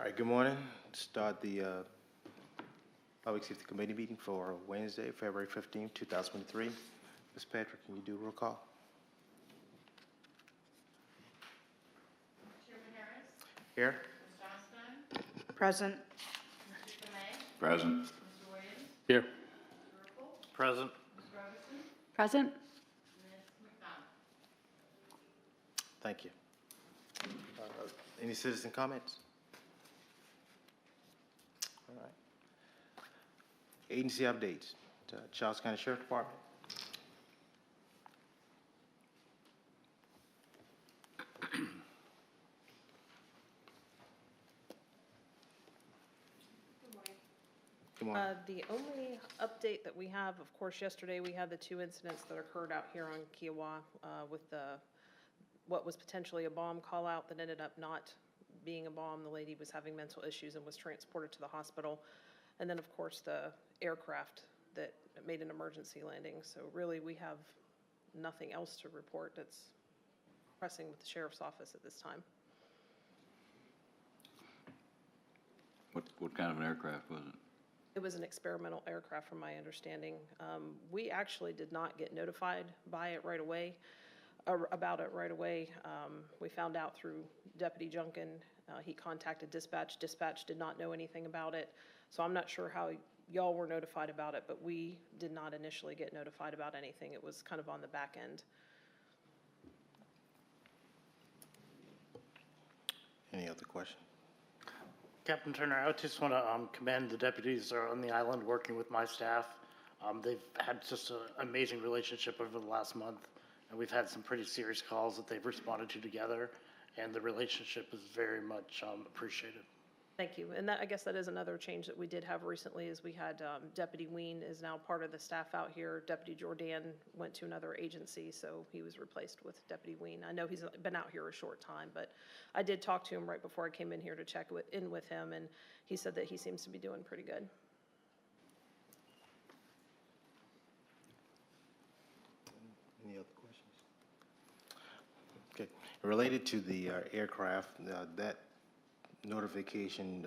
right, good morning. Start the Public Safety Committee meeting for Wednesday, February 15th, 2023. Ms. Patrick, can you do roll call? Chairman Harris. Here. Ms. Johnstone. Present. Mr. Demay. Present. Mr. Williams. Here. Mr. Ripple. Present. Ms. Robertson. Present. Ms. McDonald. Thank you. Any citizen comments? All right. Agency updates. Charles County Sheriff Department. Good morning. The only update that we have, of course, yesterday we had the two incidents that occurred out here on Kiowa with what was potentially a bomb call out that ended up not being a bomb. The lady was having mental issues and was transported to the hospital. And then, of course, the aircraft that made an emergency landing. So really, we have nothing else to report that's pressing with the sheriff's office at this time. What kind of an aircraft was it? It was an experimental aircraft, from my understanding. We actually did not get notified about it right away. We found out through Deputy Junkin. He contacted dispatch. Dispatch did not know anything about it. So I'm not sure how y'all were notified about it, but we did not initially get notified about anything. It was kind of on the back end. Any other questions? Captain Turner, I just want to commend the deputies that are on the island working with my staff. They've had just an amazing relationship over the last month, and we've had some pretty serious calls that they've responded to together, and the relationship is very much appreciated. Thank you. And that, I guess that is another change that we did have recently is we had Deputy Ween is now part of the staff out here. Deputy Jordan went to another agency, so he was replaced with Deputy Ween. I know he's been out here a short time, but I did talk to him right before I came in here to check in with him, and he said that he seems to be doing pretty good. Any other questions? Okay. Related to the aircraft, that notification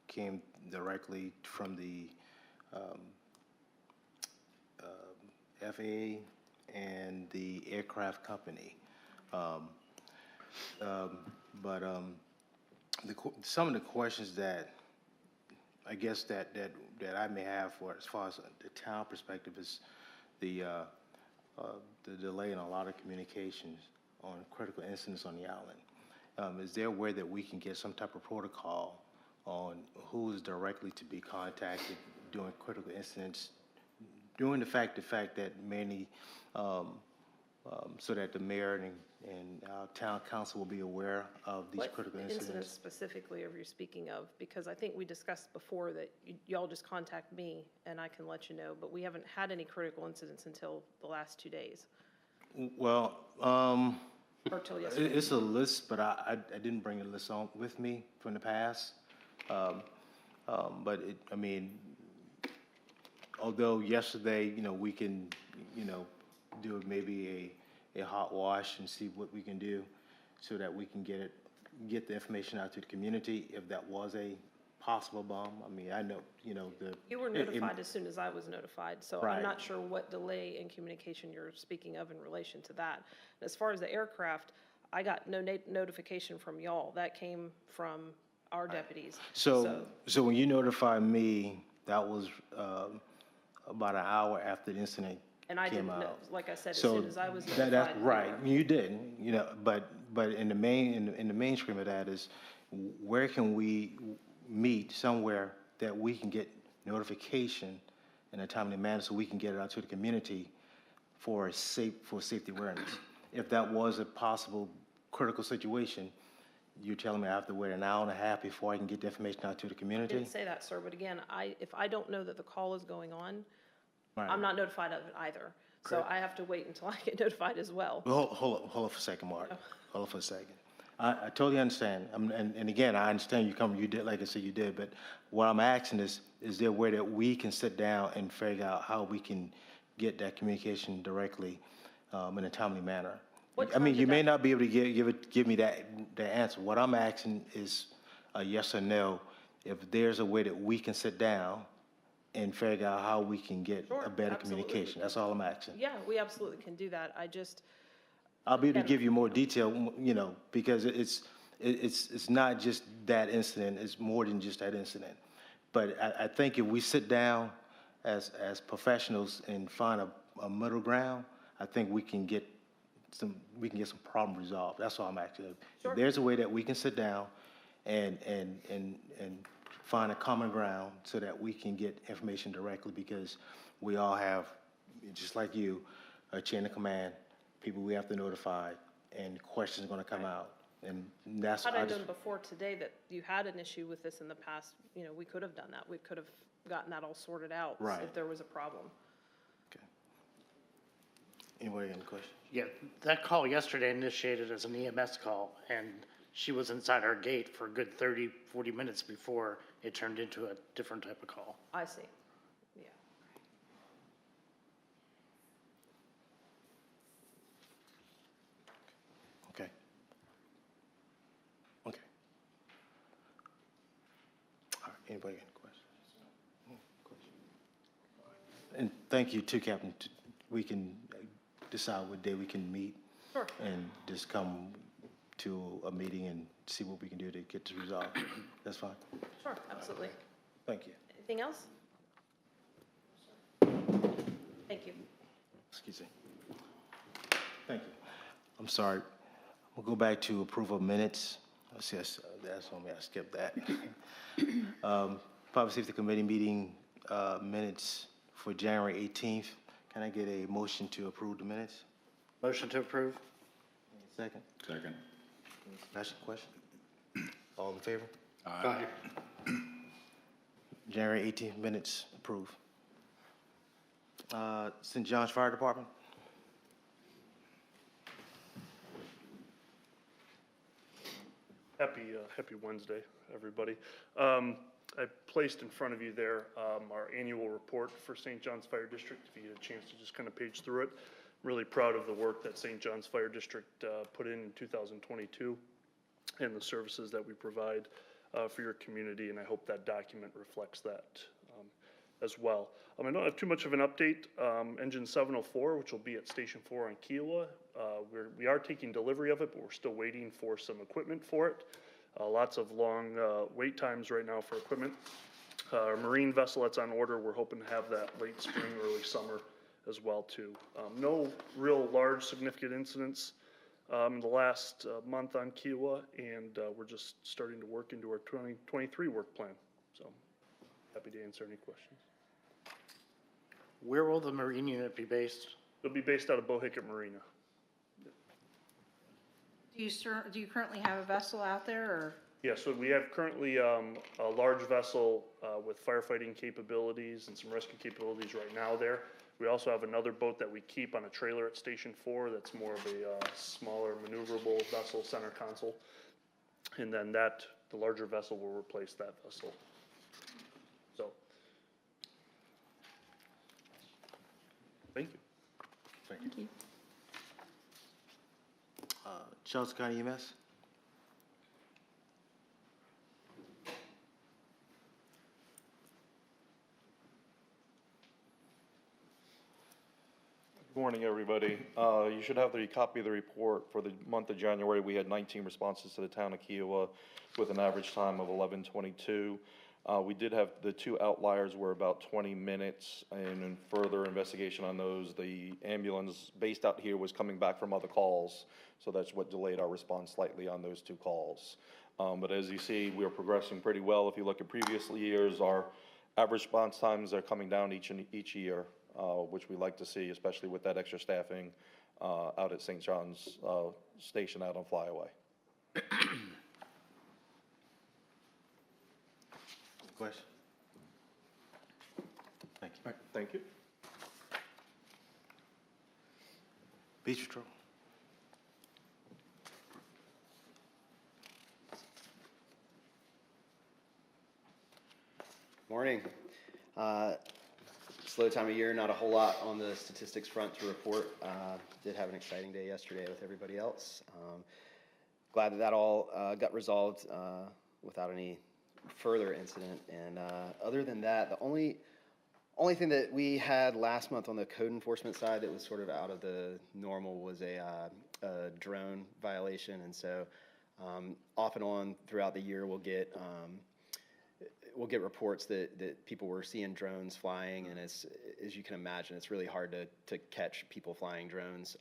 came directly from the FAA and the aircraft company. Some of the questions that I guess that I may have for as far as the town perspective is the delay in a lot of communications on critical incidents on the island. Is there a way that we can get some type of protocol on who is directly to be contacted during critical incidents, during the fact that many, so that the mayor and our town council will be aware of these critical incidents? What incidents specifically are you speaking of? Because I think we discussed before that y'all just contact me and I can let you know, but we haven't had any critical incidents until the last 2 days. Well, Or till yesterday. it's a list, but I didn't bring a list on with me from the past. But I mean, although yesterday, we can, do maybe a hot wash and see what we can do so that we can get the information out to the community if that was a possible bomb. I mean, I know, You were notified as soon as I was notified, so Right. I'm not sure what delay in communication you're speaking of in relation to that. As far as the aircraft, I got no notification from y'all. That came from our deputies. So when you notified me, that was about an hour after the incident And I came didn't know, out. like I said, as So soon as I was that's notified. right. You didn't, but in the mainstream of that is where can we meet somewhere that we can get notification in a timely manner so we can get it out to the community for safety awareness. If that was a possible critical situation, you're telling me I have to wait an hour and a half before I can get the information out to the I community? didn't say that, sir, but again, if I don't know that the call is going on, Right. I'm not notified of it either. So Correct. I have to wait until I get notified as well. Well, hold on for a second, Mark. Hold on for a second. I totally understand. And again, I understand you did, like I said, you did, but what I'm asking is there a way that we can sit down and figure out how we can get that communication directly in a timely manner? What I mean, time you did may that- not be able to give me that answer. What I'm asking is, a yes or no, if there's a way that we can sit down and figure out how we can get Sure, a better absolutely. communication. That's all I'm asking. Yeah, we absolutely can do that. I'll be able to give you more detail, you know, because it's not just that incident, it's more than just that incident. But I think if we sit down as professionals and find a middle ground, I think we can get some problem resolved. That's all I'm asking. Sure. If there's a way that we can sit down and find a common ground so that we can get information directly, because we all have, just like you, a chain of command, people we have to notify, and questions are gonna come out. And that's, Had I I just, known before today that you had an issue with this in the past, you know, we could have done that. We could have gotten that all sorted out Right. if there was a problem. okay. Anybody got any questions? Yeah, that call yesterday initiated as an EMS call, and she was inside our gate for a good 30, 40 minutes before it turned into a different type of call. I see. Yeah. Okay. Okay. All right, anybody got any questions? And thank you too, Captain. We can decide what day we can meet. Sure. And just come to a meeting and see what we can do to get this resolved. That's fine. Sure, absolutely. Thank you. Anything else? Thank you. Excuse me. Thank you. I'm sorry. We'll go back to approval of minutes. Let's see, that's on me. I skipped that. Public Safety Committee meeting minutes for January 18th. Can I get a motion to approve the minutes? Motion to approve? Second. Second. Discussion, question? All in favor? Aye. January 18th minutes approved. St. John's Fire Department? Happy Wednesday, everybody. I placed in front of you there our annual report for St. John's Fire District, if you get a chance to just kind of page through it. Really proud of the work that St. John's Fire District put in 2022 and the services that we provide for your community, and I hope that document reflects that as well. I don't have too much of an update. Engine 704, which will be at Station 4 on Kiowa, we are taking delivery of it, but we're still waiting for some equipment for it. Lots of long wait times right now for equipment. Our marine vessel that's on order, we're hoping to have that late spring, early summer as well too. No real large significant incidents the last month on Kiowa, and we're just starting to work into our 2023 work plan. So happy to answer any questions. Where will the Marine unit be based? It'll be based out of Bohicket Marina. Do you currently have a vessel out there, or? Yeah, so we have currently a large vessel with firefighting capabilities and some rescue capabilities right now there. We also have another boat that we keep on a trailer at Station 4 that's more of a smaller maneuverable vessel, center console. And then the larger vessel will replace that vessel. So, thank you. Thank you. Charles County EMS? Good morning, everybody. You should have the copy of the report for the month of January. We had 19 responses to the town of Kiowa with an average time of 11:22. We did have the two outliers were about 20 minutes, and in further investigation on those, the ambulance based out here was coming back from other calls, so that's what delayed our response slightly on those two calls. But as you see, we are progressing pretty well. If you look at previous years, our average response times are coming down each year, which we like to see, especially with that extra staffing out at St. John's Station out on Flyaway. Question? Thank you. Thank you. Beach Patrol? Morning. Slow time of year, not a whole lot on the statistics front to report. Did have an exciting day yesterday with everybody else. Glad that all got resolved without any further incident. And other than that, the only thing that we had last month on the code enforcement side that was sort of out of the normal was a drone violation. And so off and on throughout the year, we'll get reports that people were seeing drones flying, and as you can imagine, it's really hard to catch people flying drones.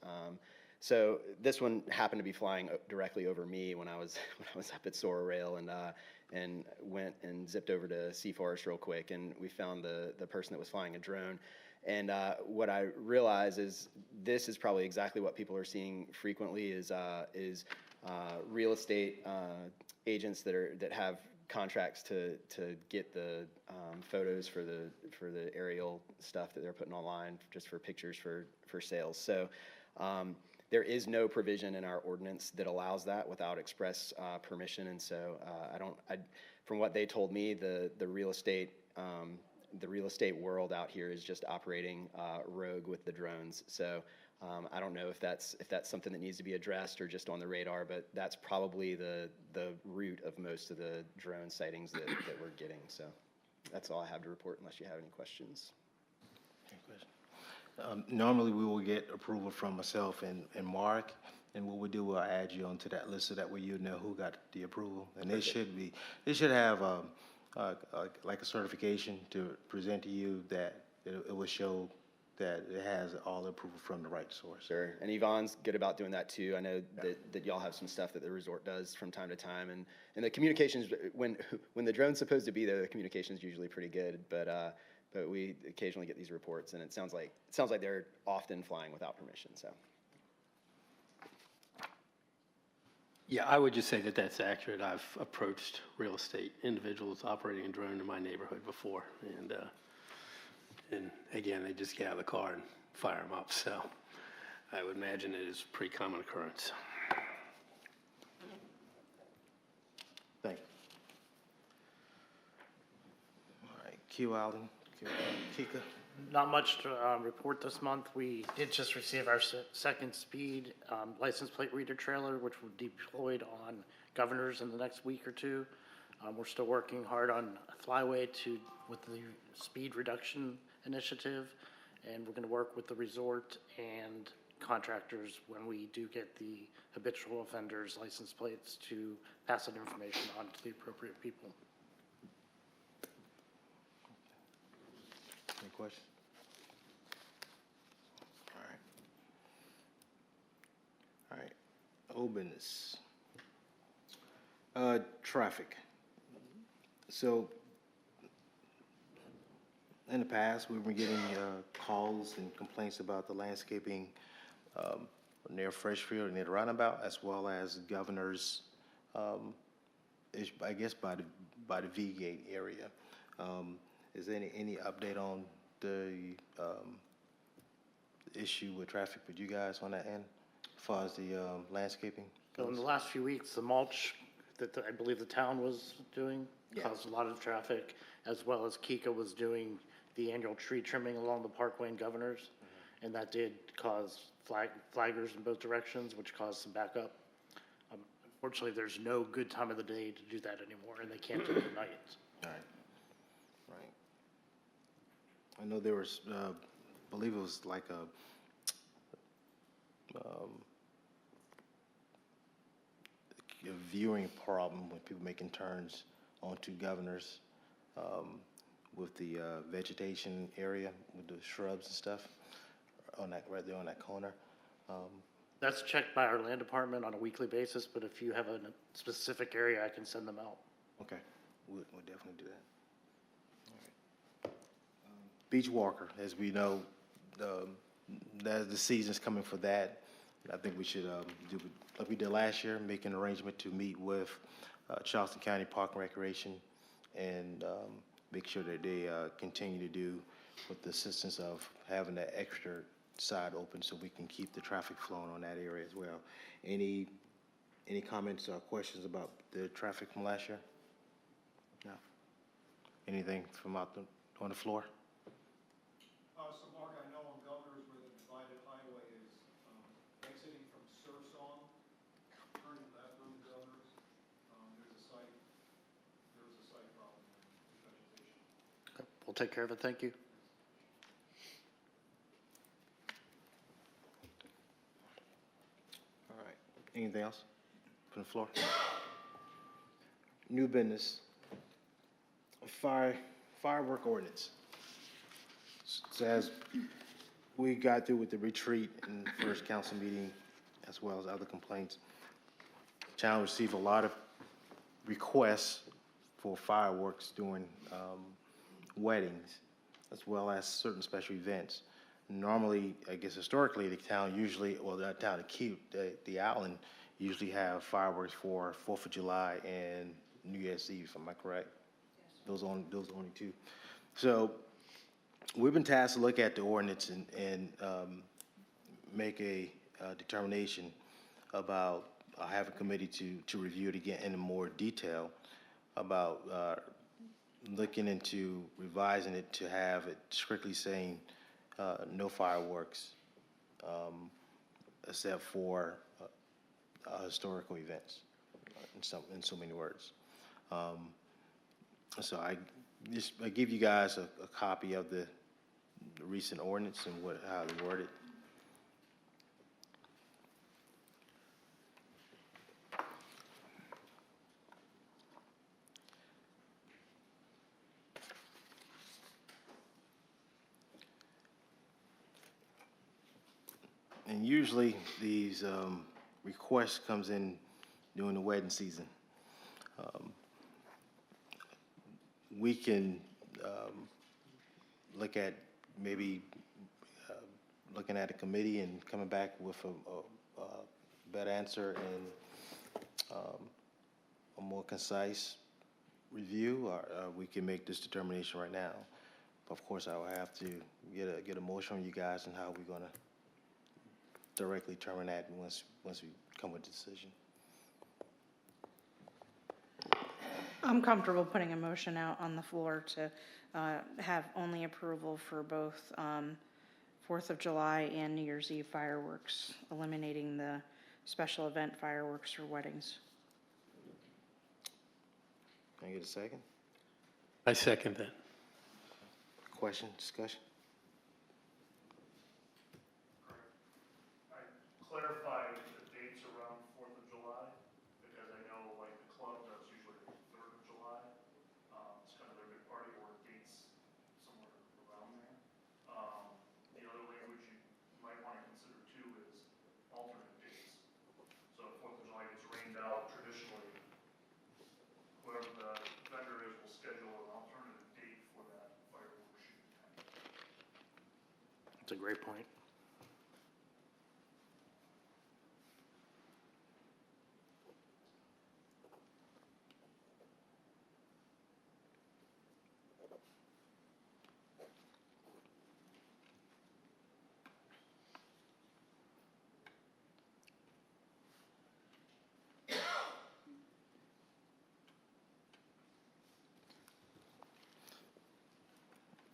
So this one happened to be flying directly over me when I was up at Sora Rail, and went and zipped over to Sea Forest real quick, and we found the person that was flying a drone. And what I realize is this is probably exactly what people are seeing frequently is real estate agents that have contracts to get the photos for the aerial stuff that they're putting online just for pictures for sales. So there is no provision in our ordinance that allows that without express permission. And so from what they told me, the real estate world out here is just operating rogue with the drones. So I don't know if that's something that needs to be addressed or just on the radar, but that's probably the root of most of the drone sightings that we're getting. So that's all I have to report unless you have any questions. Normally, we will get approval from myself and Mark, and what we'll do, we'll add you onto that list so that way you know who got the approval. And they should have like a certification to present to you that it will show that it has all the approval from the right source. Sure. And Yvonne's good about doing that too. I know that y'all have some stuff that the resort does from time to time, and the communications when the drone's supposed to be there, the communication's usually pretty good. But we occasionally get these reports, and it sounds like they're often flying without permission. So. Yeah, I would just say that that's accurate. I've approached real estate individuals operating a drone in my neighborhood before, and again, they just get out of the car and fire them up. So I would imagine it is a pretty common occurrence. Thank you. All right, Q Allen, Kika. Not much to report this month. We did just receive our second speed license plate reader trailer, which will be deployed on Governors in the next week or two. We're still working hard on Flyway with the speed reduction initiative, and we're going to work with the resort and contractors when we do get the habitual offenders license plates to pass that information on to the appropriate people. Any questions? All right. Old business. Traffic. So, in the past, we've been getting calls and complaints about the landscaping near Freshfield, near the roundabout, as well as Governor's, I guess by the V-Gate area. Is there any update on the issue with traffic with you guys on that end, as far as the landscaping So in goes? the last few weeks, the mulch that I believe the town was doing caused a lot of traffic, as well as Kika was doing the annual tree trimming along the Parkway and Governors, and that did cause flaggers in both directions, which caused some backup. Unfortunately, there's no good time of the day to do that anymore, and they can't do it at night. All right. Right. I know there was, I believe it was like a viewing problem with people making turns onto Governors with the vegetation area with the shrubs and stuff on that, right there on that corner. That's checked by our land department on a weekly basis, but if you have a specific area, I can send them out. Okay, we'll definitely do that. All right. Beach Walker, as we know, the season's coming for that. I think we should do like we did last year, make an arrangement to meet with Charleston County Park and Recreation and make sure that they continue to do with the assistance of having that extra side open so we can keep the traffic flowing on that area as well. Any comments or questions about the traffic from last year? No. Anything from on the floor? So Mark, I know on Governors where the divided highway is, exiting from Sursong, turning left on Governors, there's a site We'll take care of it. Thank you. All right. Anything else from the floor? New business. Firework ordinance. So as we got through with the retreat and first council meeting, as well as other complaints, town received a lot of requests for fireworks during weddings, as well as certain special events. Normally, I guess historically, the town usually, well, the town of the island usually have fireworks for 4th of July and New Year's Eve, am I correct? Those are only two. So we've been tasked to look at the ordinance and make a determination about, have a committee to review it again in more detail about looking into revising it to have it strictly saying no fireworks except for historical events, in so many words. So I give you guys a copy of the recent ordinance and how they word it. And usually these requests comes in during the wedding season. We can look at maybe looking at a committee and coming back with a better answer and a more concise review, or we can make this determination right now. Of course, I will have to get a motion from you guys on how we're gonna directly determine that once we come with a decision. I'm comfortable putting a motion out on the floor to have only approval for both 4th of July and New Year's Eve fireworks, eliminating the special event fireworks for weddings. Can I get a second? I second that. Question, discussion? I clarified the dates around 4th of July, because I know like the club does usually the 3rd of July. It's kind of their big party, or dates somewhere around there. The other language you might want to consider too is alternate dates. So if 4th of July gets rained out, traditionally, whoever the vendor is will schedule an alternative date for that fireworks shoot. That's a great point.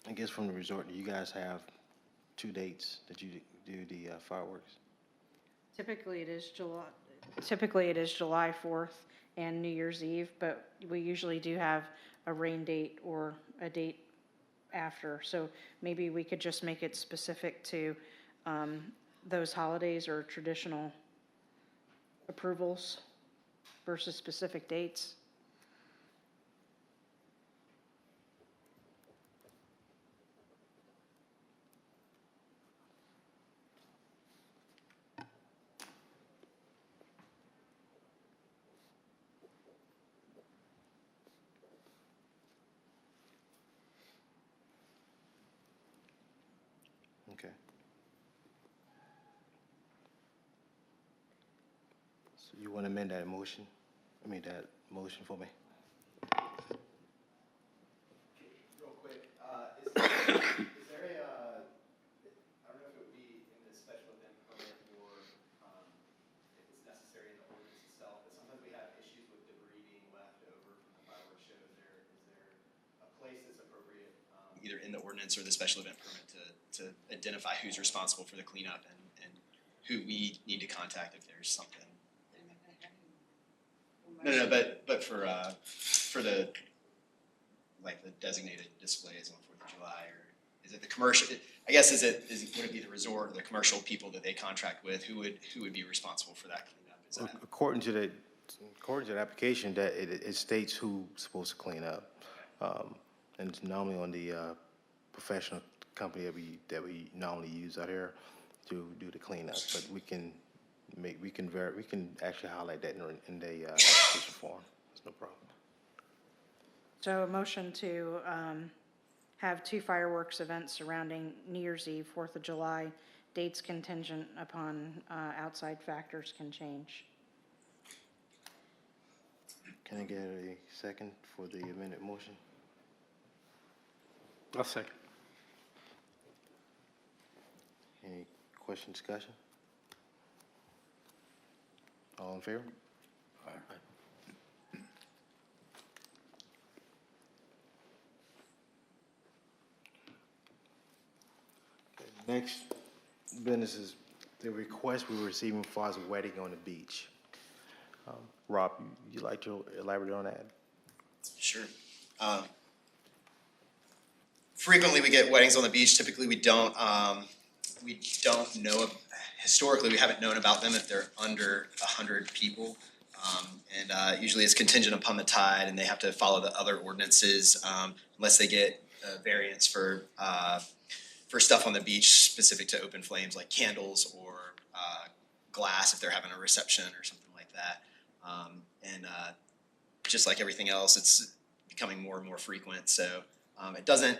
I guess from the resort, you guys have 2 dates that you do the fireworks. Typically, it is July 4th and New Year's Eve, but we usually do have a rain date or a date after. So maybe we could just make it specific to those holidays or traditional approvals versus specific dates. Okay. So you want to amend that motion? That motion for me? Real quick, is there a, I don't know if it would be in the special event permit or if it's necessary in the ordinance itself, but sometimes we have issues with debris being left over from the fireworks show. Is there a place that's appropriate, either in the ordinance or the special event permit to identify who's responsible for the cleanup and who we need to contact if there's something? No, but for the, like the designated displays on 4th of of July, or is it the commercial? I guess would it be the resort or the commercial people that they contract with? Who would be responsible for that cleanup? Is that, According to the application, that it states who's supposed to clean up. And it's normally on the professional company that we normally use out here to do the cleanup. But we can actually highlight that in the application form. It's no problem. So a motion to have 2 fireworks events surrounding New Year's Eve, 4th of July, dates contingent upon outside factors can change. Can I get a second for the amended motion? I'll second. Any question, discussion? All in favor? Next business is the request we're receiving for our wedding on the beach. Rob, you like to elaborate on that? Sure. Frequently, we get weddings on the beach. Typically, we don't know. Historically, we haven't known about them if they're under 100 people, and usually it's contingent upon the tide, and they have to follow the other ordinances unless they get a variance for stuff on the beach specific to open flames, like candles or glass if they're having a reception or something like that. And just like everything else, it's becoming more and more frequent. So it doesn't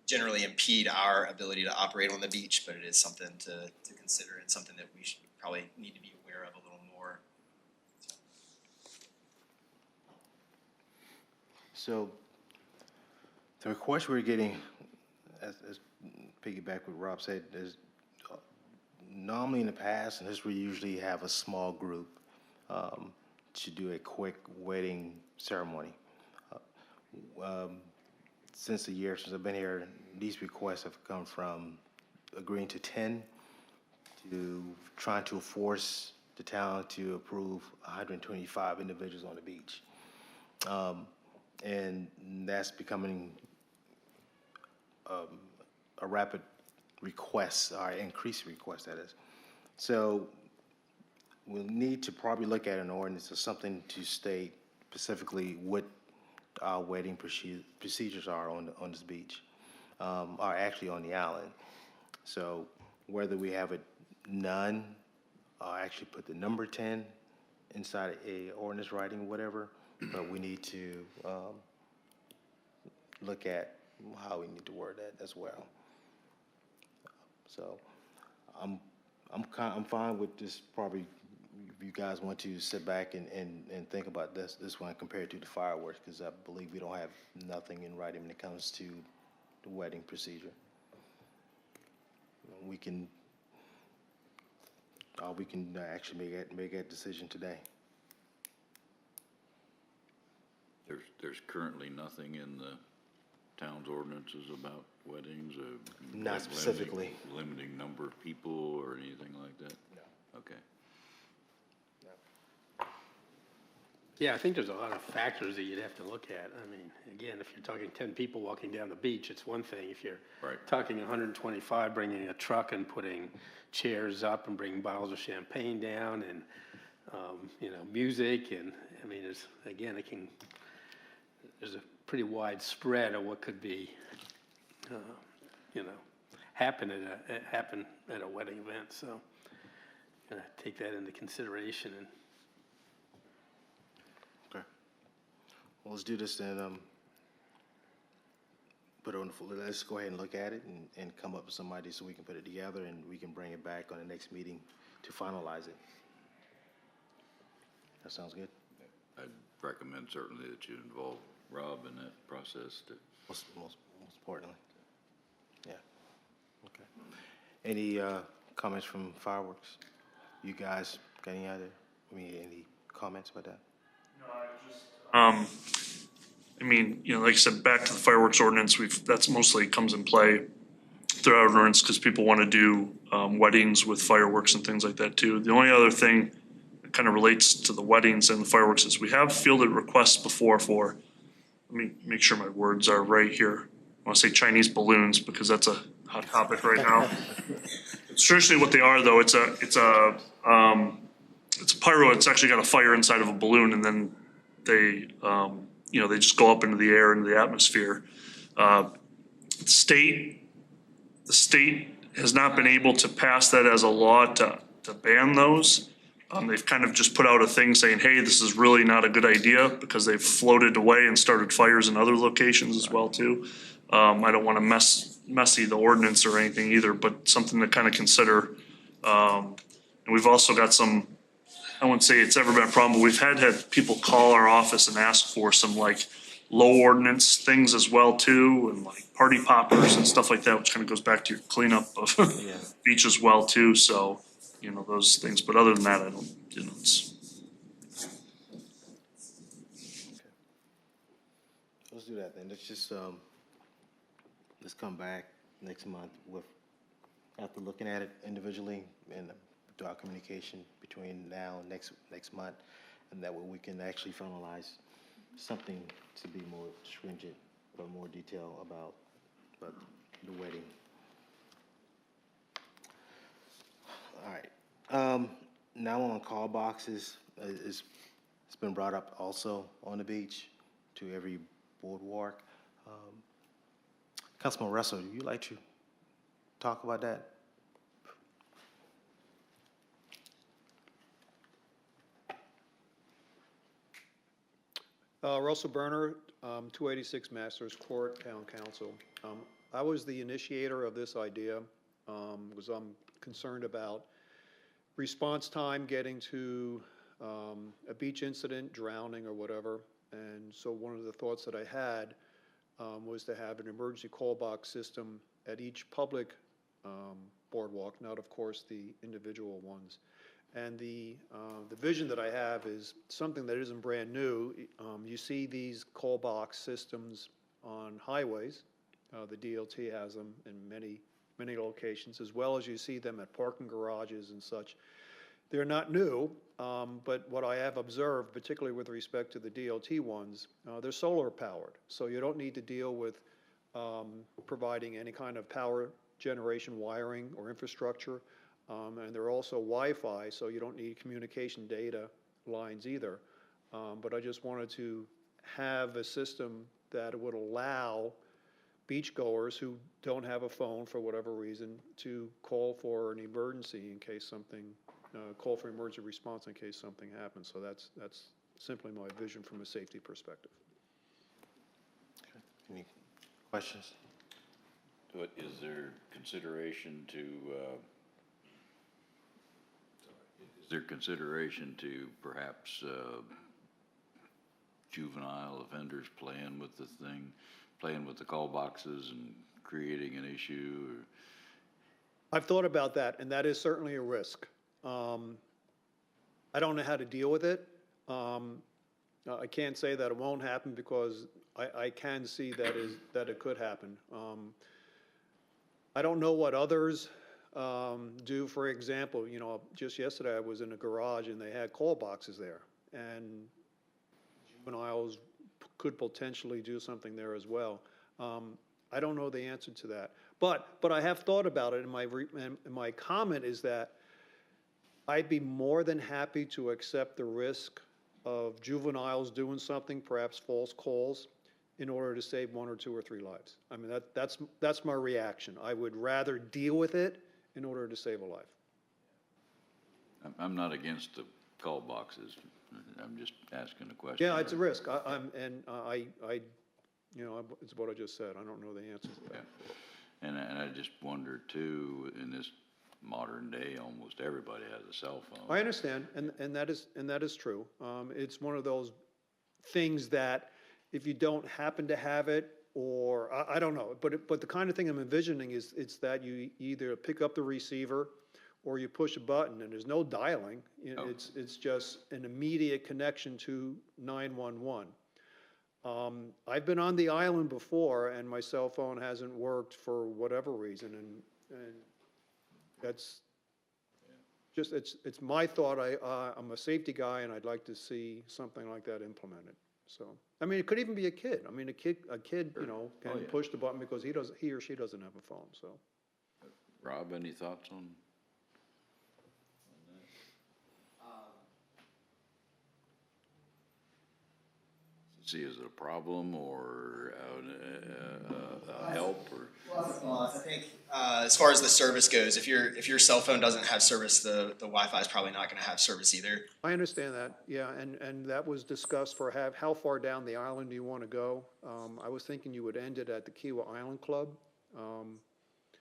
generally impede our ability to operate on the beach, but it is something to consider and something that we should probably need to be aware of a little more. So the request we're getting, as piggyback what Rob said, is normally in the past, and this we usually have a small group to do a quick wedding ceremony. Since I've been here, these requests have come from agreeing to 10 to trying to force the town to approve 125 individuals on the beach. And that's becoming a rapid request, or increased request, that is. So we'll need to probably look at an ordinance or something to state specifically what our wedding procedures are on this beach, are actually on the island. So whether we have none, or actually put the number 10 inside a ordinance writing, whatever, but we need to look at how we need to word that as well. So I'm fine with this. Probably, if you guys want to sit back and think about this one compared to the fireworks, because I believe we don't have nothing in writing when it comes to the wedding procedure. We can actually make that decision today. There's currently nothing in the town's ordinances about weddings, Not like specifically. limiting number of people or anything like that? No. Okay. Yeah, I think there's a lot of factors that you'd have to look at. I mean, again, if you're talking 10 people walking down the beach, it's one thing. If you're Right. talking 125, bringing a truck and putting chairs up and bringing bottles of champagne down and, music, and, I mean, there's a pretty wide spread of what could be, happen at a wedding event. So, gonna take that into consideration. And Okay. Well, let's do this then. Let's go ahead and look at it and come up with somebody so we can put it together and we can bring it back on the next meeting to finalize it. That sounds good. I'd recommend certainly that you involve Rob in that process to. Most importantly. Yeah. Okay. Any comments from fireworks? You guys got any comments about that? Like I said, back to the fireworks ordinance, that's mostly comes in play through our ordinance because people want to do weddings with fireworks and things like that too. The only other thing that kind of relates to the weddings and the fireworks is we have fielded requests before for let me make sure my words are right here. I want to say Chinese balloons because that's a hot topic right now. It's traditionally what they are, though. It's a pyro. It's actually got a fire inside of a balloon, and then they, they just go up into the air, into the atmosphere. The state has not been able to pass that as a law to ban those. They've kind of just put out a thing saying, hey, this is really not a good idea, because they've floated away and started fires in other locations as well, too. I don't want to messy the ordinance or anything either, but something to kind of consider. And we've also got some, I wouldn't say it's ever been a problem, but we've had people call our office and ask for some like low ordinance things as well too, and like party poppers and stuff like that, which kind of goes back to your cleanup of beach as well too. So, those things. But other than that, I don't, it's. Let's do that then. Let's just, let's come back next month with, after looking at it individually and do our communication between now and next month, and that way we can actually finalize something to be more stringent or more detail about the wedding. All right. Now on call boxes, it's been brought up also on the beach to every boardwalk. Councilman Russell, would you like to talk about that? Russell Berner, 286 Masters Court, Town Council. I was the initiator of this idea because I'm concerned about response time getting to a beach incident, drowning or whatever. And so one of the thoughts that I had was to have an emergency call box system at each public boardwalk, not of course the individual ones. And the vision that I have is something that isn't brand new. You see these call box systems on highways. The DLT has them in many locations, as well as you see them at parking garages and such. They're not new, but what I have observed, particularly with respect to the DLT ones, they're solar powered. So you don't need to deal with providing any kind of power generation wiring or infrastructure. And they're also Wi-Fi, so you don't need communication data lines either. But I just wanted to have a system that would allow beachgoers who don't have a phone for whatever reason to call for an emergency in case something, call for emergency response in case something happens. So that's simply my vision from a safety perspective. Okay. Any questions? But is there consideration to, perhaps juvenile offenders playing with the thing, playing with the call boxes and creating an issue? I've thought about that, and that is certainly a risk. I don't know how to deal with it. I can't say that it won't happen because I can see that it could happen. I don't know what others do. For example, just yesterday I was in a garage and they had call boxes there, and juveniles could potentially do something there as well. I don't know the answer to that, but I have thought about it, and my comment is that I'd be more than happy to accept the risk of juveniles doing something, perhaps false calls, in order to save 1 or 2 or 3 lives. I mean, that's my reaction. I would rather deal with it in order to save a life. I'm not against the call boxes. I'm just asking a question. Yeah, it's a risk. It's what I just said. I don't know the answer to that. Yeah. And I just wonder too, in this modern day, almost everybody has a cell phone. I understand, and that is true. It's one of those things that if you don't happen to have it, or I don't know, but the kind of thing I'm envisioning is it's that you either pick up the receiver or you push a button and there's no dialing. It's just an immediate connection to 911. I've been on the island before and my cell phone hasn't worked for whatever reason, and that's just, it's my thought. I'm a safety guy and I'd like to see something like that implemented. So, I mean, it could even be a kid. I mean, a kid, you know, can Oh, yeah. push the button because he or she doesn't have a phone, so. Rob, any thoughts on? See, is it a problem or help or? Well, I think as far as the service goes, if your cell phone doesn't have service, the Wi-Fi is probably not going to have service either. I understand that, yeah, and that was discussed for how far down the island do you want to go? I was thinking you would end it at the Kiwa Island Club.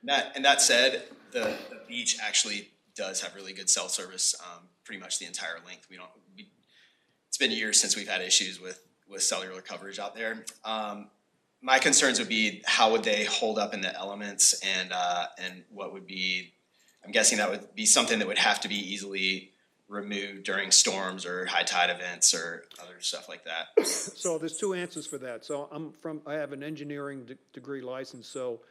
That said, the beach actually does have really good cell service, pretty much the entire length. It's been years since we've had issues with cellular coverage out there. My concerns would be how would they hold up in the elements and what would be, I'm guessing that would be something that would have to be easily removed during storms or high tide events or other stuff like that. So there's two answers for that. So I have an engineering degree license, so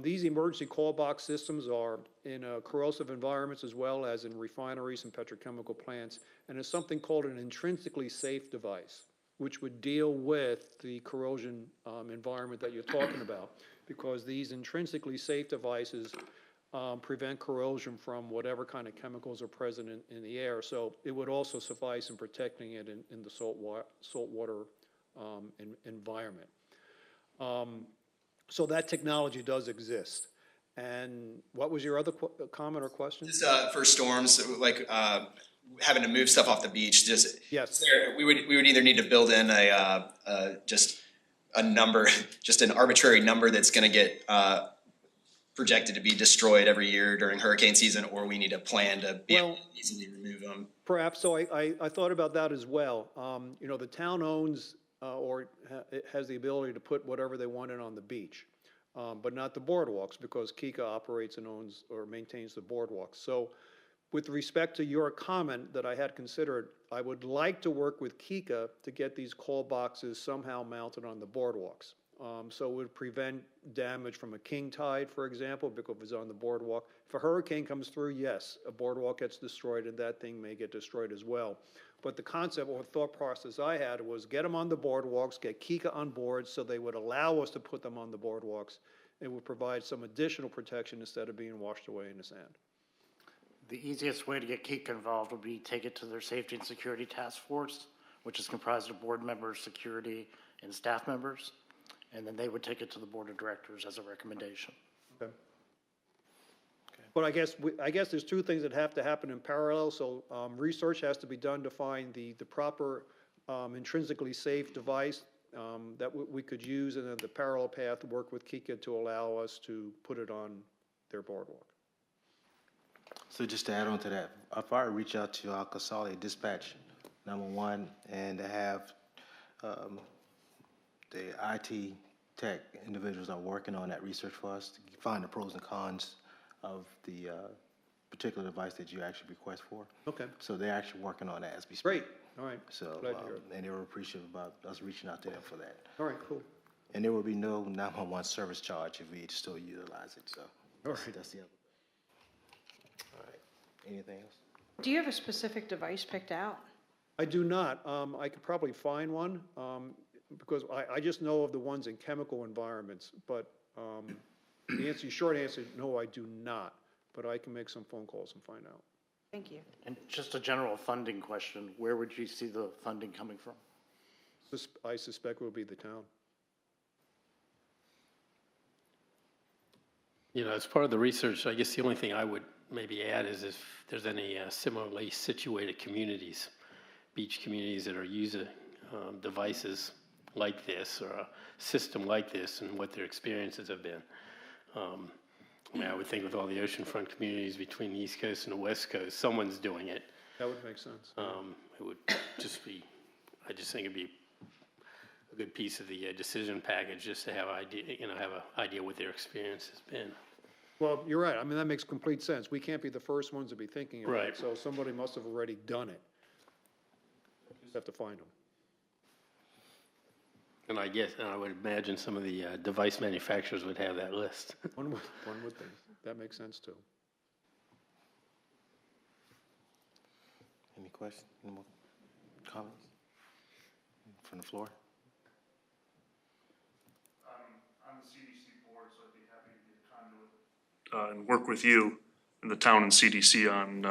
these emergency call box systems are in corrosive environments as well as in refineries and petrochemical plants, and it's something called an intrinsically safe device, which would deal with the corrosion environment that you're talking about, because these intrinsically safe devices prevent corrosion from whatever kind of chemicals are present in the air. So it would also suffice in protecting it in the saltwater environment. So that technology does exist. And what was your other comment or question? Just for storms, like having to move stuff off the beach, Yes. we would either need to build in just a number, just an arbitrary number that's going to get projected to be destroyed every year during hurricane season, or we need a plan to be able to easily remove them. Perhaps, so I thought about that as well. You know, the town owns it has the ability to put whatever they want in on the beach, but not the boardwalks, because Kika operates and owns or maintains the boardwalks. So with respect to your comment that I had considered, I would like to work with Kika to get these call boxes somehow mounted on the boardwalks. So it would prevent damage from a king tide, for example, because it's on the boardwalk. If a hurricane comes through, yes, a boardwalk gets destroyed and that thing may get destroyed as well. But the concept or thought process I had was get them on the boardwalks, get Kika on board so they would allow us to put them on the boardwalks. It would provide some additional protection instead of being washed away in the sand. The easiest way to get Kika involved would be take it to their safety and security task force, which is comprised of board members, security, and staff members. And then they would take it to the board of directors as a recommendation. Okay. But I guess there's two things that have to happen in parallel. So research has to be done to find the proper intrinsically safe device that we could use, and then the parallel path to work with Kika to allow us to put it on their boardwalk. So just to add on to that, if I reach out to Casale Dispatch 911 and have the IT tech individuals are working on that research for us to find the pros and cons of the particular device that you actually request for. Okay, So they're actually working on that as we speak. great, all right. So, Glad to hear it. and they were appreciative about us reaching out to them for that. All right, cool. And there will be no 911 service charge if we still utilize it, so. All right. That's the other. All right, anything else? Do you have a specific device picked out? I do not. I could probably find one, because I just know of the ones in chemical environments, but short answer, no, I do not. But I can make some phone calls and find out. Thank you. And just a general funding question, where would you see the funding coming from? I suspect it will be the town. You know, as part of the research, I guess the only thing I would maybe add is if there's any similarly situated communities, beach communities that are using devices like this or a system like this and what their experiences have been. I mean, I would think with all the oceanfront communities between the East Coast and the West Coast, someone's doing it. That would make sense. It would just be, I just think it'd be a good piece of the decision package just to have idea, have an idea what their experience has been. Well, you're right. I mean, that makes complete sense. We can't be the first ones to be thinking about it. Right. So somebody must have already done it. Just have to find them. And I guess, and I would imagine some of the device manufacturers would have that list. One would think. That makes sense too. Any questions, any more comments? from the floor? I'm the CDC board, so I'd be happy to be a conduit. And work with you and the town and CDC on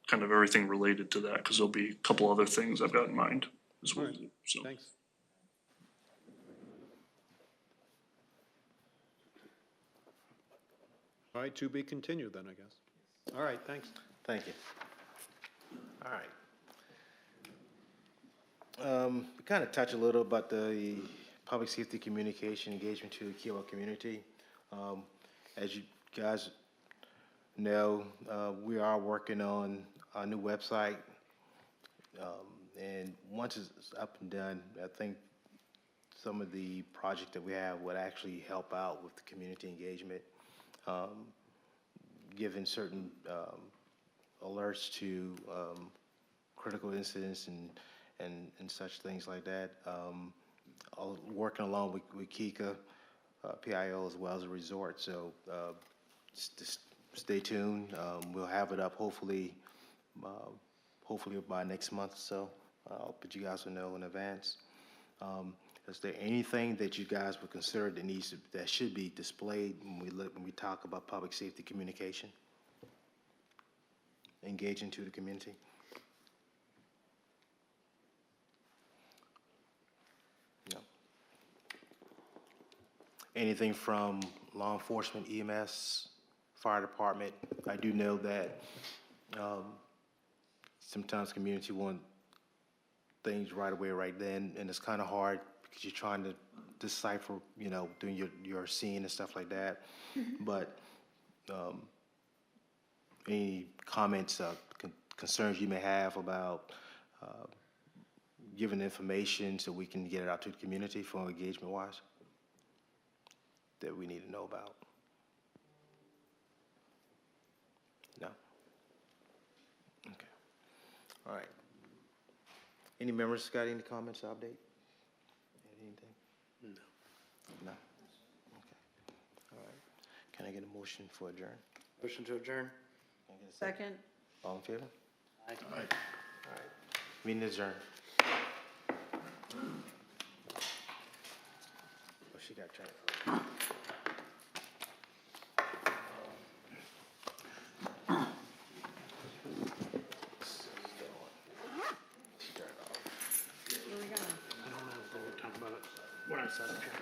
kind of everything related to that, because there'll be a couple other things I've got in mind as well. Alright. So, Thanks. All right, to be continued then, I guess. All right, thanks. Thank you. All right. We kind of touched a little about the public safety communication engagement to the Kiowa community. As you guys know, we are working on a new website. And once it's up and done, I think some of the project that we have would actually help out with the community engagement, giving certain alerts to critical incidents and such things like that. Working along with Kika, PIO, as well as a resort. So just stay tuned. We'll have it up hopefully by next month or so. But you guys will know in advance. Is there anything that you guys would consider that should be displayed when we talk about public safety communication? Engaging to the community? No. Anything from law enforcement, EMS, fire department? I do know that sometimes community want things right away, right then, and it's kind of hard because you're trying to decipher, doing your scene and stuff like that. But any comments, concerns you may have about giving information so we can get it out to the community for engagement-wise that we need to know about? No? Okay. All right. Any members got any comments to update? Anything? No. No? Okay. All right. Can I get a motion for adjourn? Motion to adjourn? Can I get a Second? All in favor? Aye. All right. Meeting adjourned. Oh, she got turned. Where we going? I don't know if they were talking about it when I sat up here.